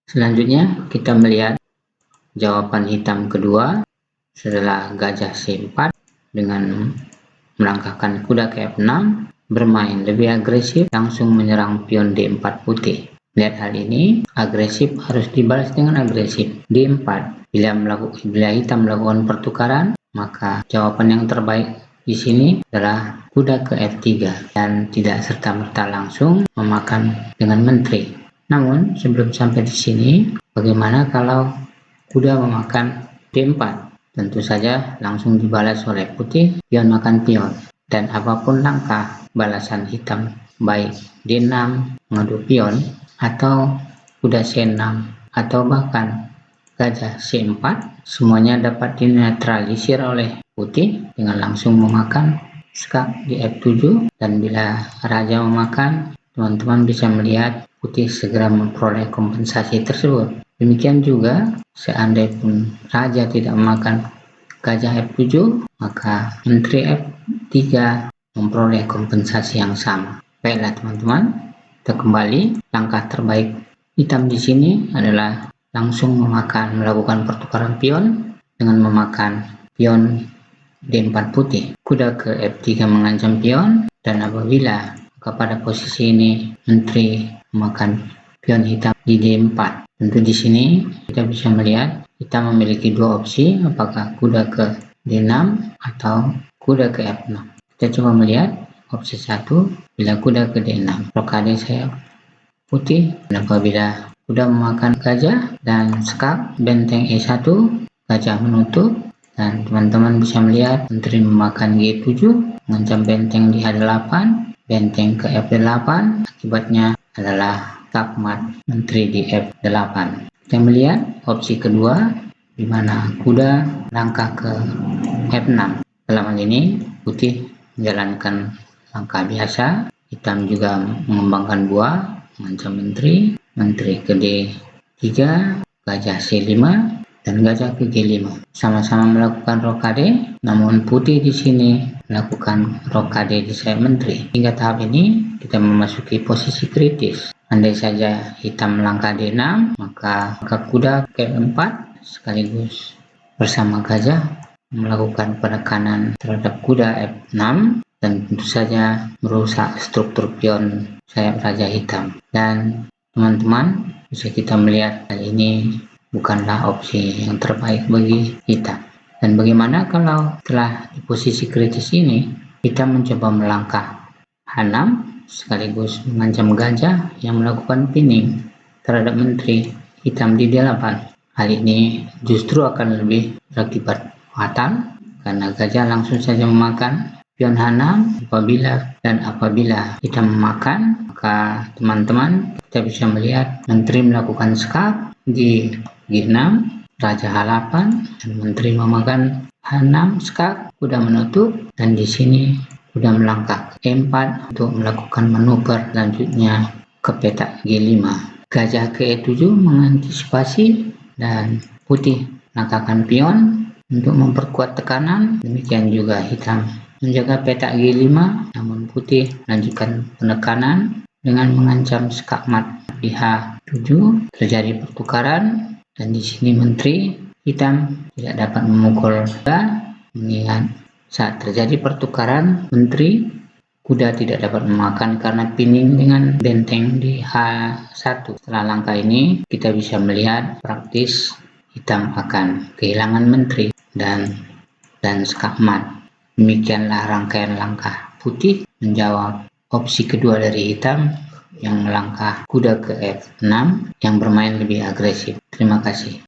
Selanjutnya kita melihat jawaban hitam kedua setelah gajah C4 dengan melangkahkan kuda ke F6, bermain lebih agresif, langsung menyerang pion D4 putih. Lihat hal ini, agresif harus dibalas dengan agresif. D4. Bila hitam melakukan pertukaran, maka jawaban yang terbaik di sini adalah kuda ke F3 dan tidak serta-merta langsung memakan dengan menteri. Namun sebelum sampai di sini, bagaimana kalau kuda memakan D4? Tentu saja langsung dibalas oleh putih, pion makan pion. Dan apapun langkah balasan hitam, baik D6 mengadu pion, atau kuda C6, atau bahkan gajah C4, semuanya dapat dinetralisir oleh putih dengan langsung memakan skak di F7. Dan bila raja memakan, teman-teman bisa melihat putih segera memperoleh kompensasi tersebut. Demikian juga seandainya pun raja tidak memakan gajah F7, maka menteri F3 memperoleh kompensasi yang sama. Baiklah teman-teman, kita kembali. Langkah terbaik hitam di sini adalah langsung melakukan pertukaran pion dengan memakan pion D4 putih. Kuda ke F3 mengancam pion, dan apabila pada posisi ini menteri memakan pion hitam di D4. Tentu di sini kita bisa melihat hitam memiliki dua opsi, apakah kuda ke D6 atau kuda ke F6. Kita coba melihat opsi 1, bila kuda ke D6, rokade sayap putih, dan apabila kuda memakan gajah dan skak benteng E1, gajah menutup, dan teman-teman bisa melihat menteri memakan G7 mengancam benteng di H8, benteng ke F8, akibatnya adalah skakmat menteri di F8. Kita melihat opsi kedua, di mana kuda langkah ke F6. Dalam hal ini putih menjalankan langkah biasa, hitam juga mengembangkan buah mengancam menteri ke D3, gajah C5, dan gajah ke G5. Sama-sama melakukan rokade, namun putih di sini melakukan rokade di sayap menteri. Hingga tahap ini kita memasuki posisi kritis. Andai saja hitam melangkah D6, maka kuda ke F4 sekaligus bersama gajah melakukan penekanan terhadap kuda F6, dan tentu saja merusak struktur pion sayap raja hitam. Dan teman-teman bisa kita melihat hal ini bukanlah opsi yang terbaik bagi hitam. Dan bagaimana kalau setelah di posisi kritis ini hitam mencoba melangkah H6 sekaligus mengancam gajah yang melakukan pinning terhadap menteri hitam di D8. Hal ini justru akan lebih berakibat fatal karena gajah langsung saja memakan pion H6 apabila hitam memakan, maka teman-teman kita bisa melihat menteri melakukan skak di G6, raja H8, dan menteri memakan H6 skak, kuda menutup, dan di sini kuda melangkah E4 untuk melakukan manuver selanjutnya ke petak G5. Gajah ke E7 mengantisipasi, dan putih melangkahkan pion untuk memperkuat tekanan. Demikian juga hitam menjaga petak G5, namun putih melanjutkan penekanan dengan mengancam skakmat di H7. Terjadi pertukaran, dan di sini menteri hitam tidak dapat memukul kuda, mengingat saat terjadi pertukaran menteri, kuda tidak dapat memakan karena pinning dengan benteng di H1. Setelah langkah ini kita bisa melihat praktis hitam akan kehilangan menteri dan skakmat. Demikianlah rangkaian langkah putih menjawab opsi kedua dari hitam yang melangkah kuda ke F6 yang bermain lebih agresif. Terima kasih.